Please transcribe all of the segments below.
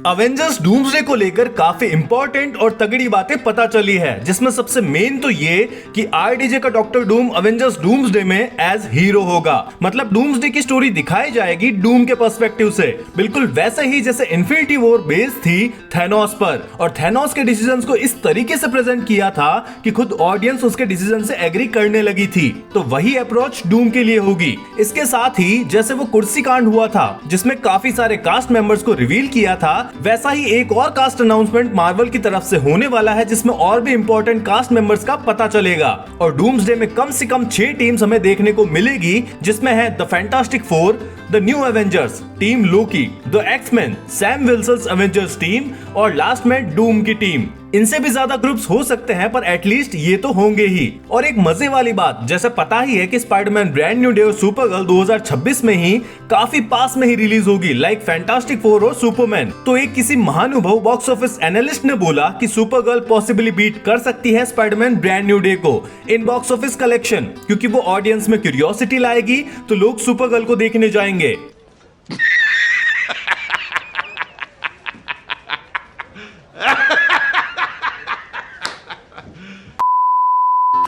Avengers doomsday को लेकर काफी इंपॉर्टेंट और तगड़ी बातें पता चली है, जिसमें सबसे मेन तो ये कि आरडीजे का डॉक्टर डूम अवेंजर्स डूम्सडे में एज हीरो होगा। मतलब डूम्सडे की स्टोरी दिखाई जाएगी डूम के पर्सपेक्टिव से, बिल्कुल वैसे ही जैसे इन्फिनिटी वॉर बेस्ड थी थैनोस पर, और थैनोस के डिसीजंस को इस तरीके से प्रेजेंट किया था कि खुद ऑडियंस उसके डिसीजन से एग्री करने लगी थी। तो वही अप्रोच डूम के लिए होगी। इसके साथ ही जैसे वो कुर्सी कांड हुआ था जिसमें काफी सारे कास्ट मेंबर्स को रिवील किया था, वैसा ही एक और कास्ट अनाउंसमेंट मार्वल की तरफ से होने वाला है, जिसमें और भी इंपॉर्टेंट कास्ट मेंबर्स का पता चलेगा। और डूम्सडे में कम से कम 6 टीम्स हमें देखने को मिलेगी, जिसमें है the fantastic four, the new Avengers, team Loki, the X Men, Sam Wilson's Avengers team और लास्ट में डूम की टीम। इनसे भी ज्यादा ग्रुप्स हो सकते हैं, पर एटलीस्ट ये तो होंगे ही। और एक मजे वाली बात, जैसे पता ही है कि स्पाइडरमैन ब्रांड न्यू डे और सुपरगर्ल 2026 में ही काफी पास में ही रिलीज होगी, लाइक फैंटास्टिक फोर और सुपरमैन। तो एक किसी महानुभाव बॉक्स ऑफिस एनालिस्ट ने बोला कि सुपरगर्ल पॉसिबली बीट कर सकती है स्पाइडरमैन ब्रांड न्यू डे को इन बॉक्स ऑफिस कलेक्शन, क्योंकि वो ऑडियंस में क्यूरियोसिटी लाएगी, तो लोग सुपरगर्ल को देखने जाएंगे।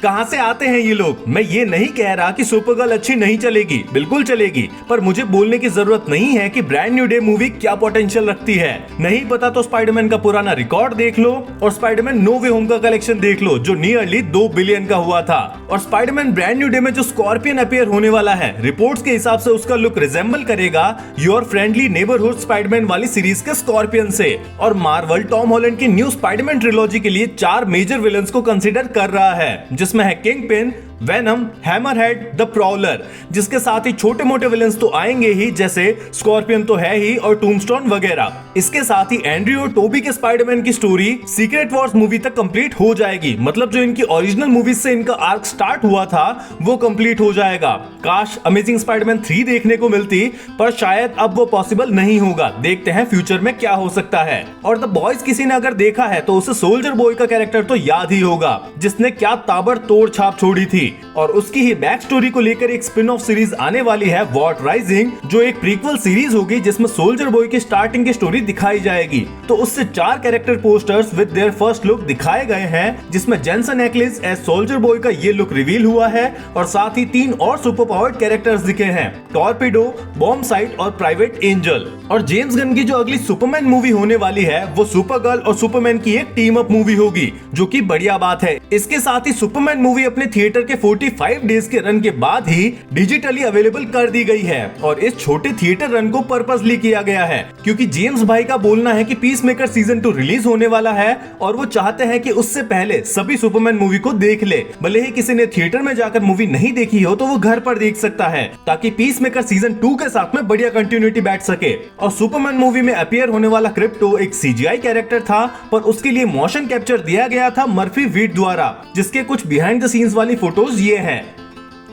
कहां से आते हैं ये लोग? मैं ये नहीं कह रहा कि सुपरगर्ल अच्छी नहीं चलेगी, बिल्कुल चलेगी, पर मुझे बोलने की जरूरत नहीं है कि ब्रांड न्यू डे मूवी क्या पोटेंशियल रखती है। नहीं पता तो स्पाइडरमैन का पुराना रिकॉर्ड देख लो और स्पाइडरमैन नो वे होम का कलेक्शन देख लो, जो नियरली 2 बिलियन का हुआ था। और स्पाइडरमैन ब्रांड न्यू डे में जो स्कॉर्पियन अपीयर होने वाला है, रिपोर्ट्स के हिसाब से उसका लुक रिजेंबल करेगा योर फ्रेंडली नेबरहुड स्पाइडरमैन वाली सीरीज के स्कॉर्पियन से। और मार्वल टॉम हॉलैंड की न्यू स्पाइडरमैन ट्रिलॉजी के लिए 4 मेजर विलन्स को कंसीडर कर रहा है, जिसमें है किंगपिन, वेनम, हैमरहेड, द प्रॉवलर, जिसके साथ ही छोटे मोटे विलन्स तो आएंगे ही, जैसे स्कॉर्पियन तो है ही और टूमस्टोन वगैरह। इसके साथ ही एंड्रयू और टोबी के स्पाइडरमैन की स्टोरी सीक्रेट वॉर्स मूवी तक कंप्लीट हो जाएगी। मतलब जो इनकी ओरिजिनल मूवी से इनका आर्क स्टार्ट हुआ था वो कंप्लीट हो जाएगा। काश अमेजिंग स्पाइडरमैन 3 देखने को मिलती, पर शायद अब वो पॉसिबल नहीं होगा। देखते हैं फ्यूचर में क्या हो सकता है। और द बॉयज किसी ने अगर देखा है तो उसे सोल्जर बॉय का कैरेक्टर तो याद ही होगा, जिसने क्या ताबड़तोड़ छाप छोड़ी थी। और उसकी ही बैक स्टोरी को लेकर एक स्पिन ऑफ सीरीज आने वाली है, वॉट राइजिंग, जो एक प्रीक्वल सीरीज होगी जिसमें सोल्जर बॉय की स्टार्टिंग की स्टोरी दिखाई जाएगी। तो उससे 4 character posters with their first look दिखाए गए हैं, जिसमें Jensen Ackles as soldier boy का ये लुक रिवील हुआ है, और साथ ही 3 और सुपर पावर्ड कैरेक्टर्स दिखे हैं, टॉर्पेडो, बॉम्बसाइट और प्राइवेट एंजल। और जेम्स गन की जो अगली सुपरमैन मूवी होने वाली है वो सुपरगर्ल और सुपरमैन की एक टीम अप मूवी होगी, जो कि बढ़िया बात है। इसके साथ ही सुपरमैन मूवी अपने थिएटर के 45 डेज के रन के बाद ही डिजिटली अवेलेबल कर दी गई है। और इस छोटे थिएटर रन को पर्पसली किया गया है, क्योंकि जेम्स भाई का बोलना है कि पीसमेकर सीजन 2 रिलीज होने वाला है और वो चाहते हैं कि उससे पहले सभी सुपरमैन मूवी को देख ले। भले ही किसी ने थिएटर में जाकर मूवी नहीं देखी हो तो वो घर पर देख सकता है, ताकि पीसमेकर सीजन 2 के साथ में बढ़िया कंटिन्यूटी बैठ सके। और सुपरमैन मूवी में अपीयर होने वाला क्रिप्टो एक सीजीआई कैरेक्टर था, पर उसके लिए मोशन कैप्चर दिया गया था मर्फी वीट द्वारा, जिसके कुछ बिहाइंड द सीन्स वाली फोटोज ये है।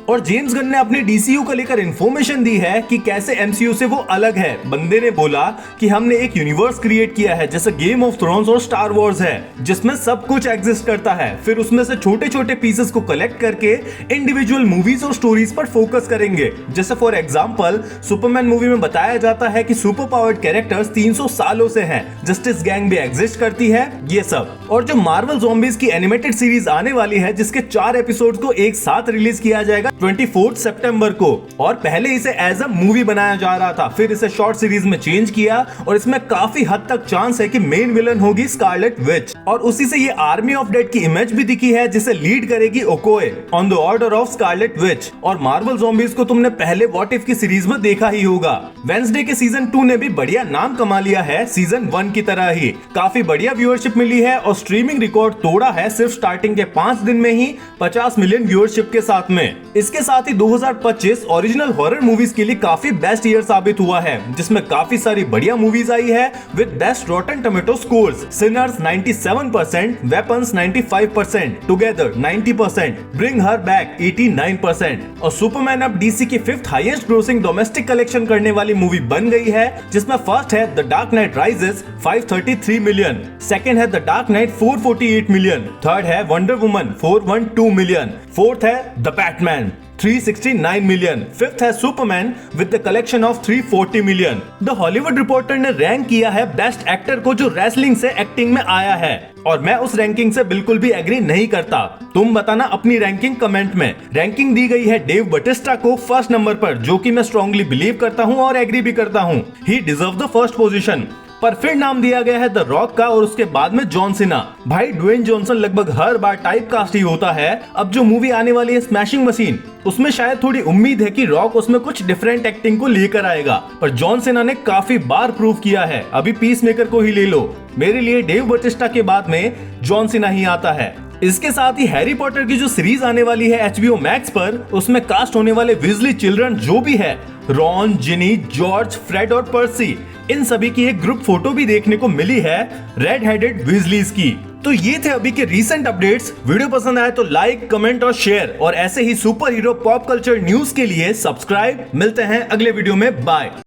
और जेम्स गन ने अपने डीसीयू को लेकर इन्फॉर्मेशन दी है कि कैसे एमसीयू से वो अलग है। बंदे ने बोला कि हमने एक यूनिवर्स क्रिएट किया है, जैसे गेम ऑफ थ्रोन्स और स्टार वॉर्स है, जिसमें सब कुछ एग्जिस्ट करता है। फिर उसमें से छोटे छोटे पीसेस को कलेक्ट करके इंडिविजुअल मूवीज और स्टोरीज पर फोकस करेंगे। जैसे फॉर एग्जांपल सुपरमैन मूवी में बताया जाता है कि सुपर पावर्ड कैरेक्टर्स 300 सालों से हैं, जस्टिस गैंग भी एग्जिस्ट करती है, ये सब। और जो मार्वल ज़ॉम्बीज की एनिमेटेड सीरीज आने वाली है, जिसके 4 एपिसोड्स को एक साथ रिलीज किया जाएगा 24 सितंबर को। और पहले इसे एज अ मूवी बनाया जा रहा था, फिर इसे शॉर्ट सीरीज में चेंज किया, और इसमें काफी हद तक चांस है कि मेन विलन होगी स्कारलेट विच। और उसी से ये आर्मी ऑफ डेड की इमेज भी दिखी है, जिसे लीड करेगी Okoye on the order of Scarlet Witch. और मार्वल ज़ॉम्बीज को तुमने पहले व्हाट इफ की सीरीज में देखा ही होगा। वेडनेसडे के सीजन 2 ने भी बढ़िया नाम कमा लिया है, सीजन 1 की तरह ही। काफी बढ़िया व्यूअरशिप मिली है और स्ट्रीमिंग रिकॉर्ड तोड़ा है सिर्फ स्टार्टिंग के 5 दिन में ही 50 मिलियन व्यूअरशिप के साथ में। इसके साथ ही 2025 ओरिजिनल हॉरर मूवीज के लिए काफी बेस्ट ईयर साबित हुआ है, जिसमें काफी सारी बढ़िया मूवीज आई है with best रॉटन tomato scores. Sinners 97%, weapons 95%, together 90%, bring her back 89%। और सुपरमैन अब डीसी की 5th highest grossing domestic collection करने वाली मूवी बन गई है, जिसमें फर्स्ट है the Dark Knight Rises 533 million, second है the Dark Knight 448 million, third है वंडर वुमन 412 मिलियन, फोर्थ है द बैटमैन 369 मिलियन। फिफ्थ है Superman with the collection of 340 million. The Hollywood Reporter ने रैंक किया है बेस्ट एक्टर को जो wrestling से एक्टिंग में आया है, और मैं उस रैंकिंग से बिल्कुल भी एग्री नहीं करता। तुम बताना अपनी रैंकिंग कमेंट में। रैंकिंग दी गई है डेव बटिस्टा को फर्स्ट नंबर पर, जो कि मैं स्ट्रांगली बिलीव करता हूं और एग्री भी करता हूं। He deserve the first position. पर फिर नाम दिया गया है द रॉक का और उसके बाद में जॉन सीना। भाई ड्वेन जॉनसन लगभग हर बार टाइप कास्ट ही होता है। अब जो मूवी आने वाली है स्मैशिंग मशीन, उसमें शायद थोड़ी उम्मीद है कि रॉक उसमें कुछ डिफरेंट एक्टिंग को लेकर आएगा, पर जॉन सीना ने काफी बार प्रूव किया है। अभी पीस मेकर को ही ले लो, मेरे लिए डेव बटिस्टा के बाद में जॉन सीना ही आता है। इसके साथ ही हैरी पॉटर की जो सीरीज आने वाली है HBO मैक्स पर, उसमें कास्ट होने वाले विजली चिल्ड्रन जो भी है, रॉन, जिनी, जॉर्ज, फ्रेड और पर्सी, इन सभी की एक ग्रुप फोटो भी देखने को मिली है रेड हेडेड विजलीज की। तो ये थे अभी के रीसेंट अपडेट्स। वीडियो पसंद आए तो लाइक, कमेंट और शेयर, और ऐसे ही super hero pop culture news के लिए सब्सक्राइब। मिलते हैं अगले वीडियो में, बाय।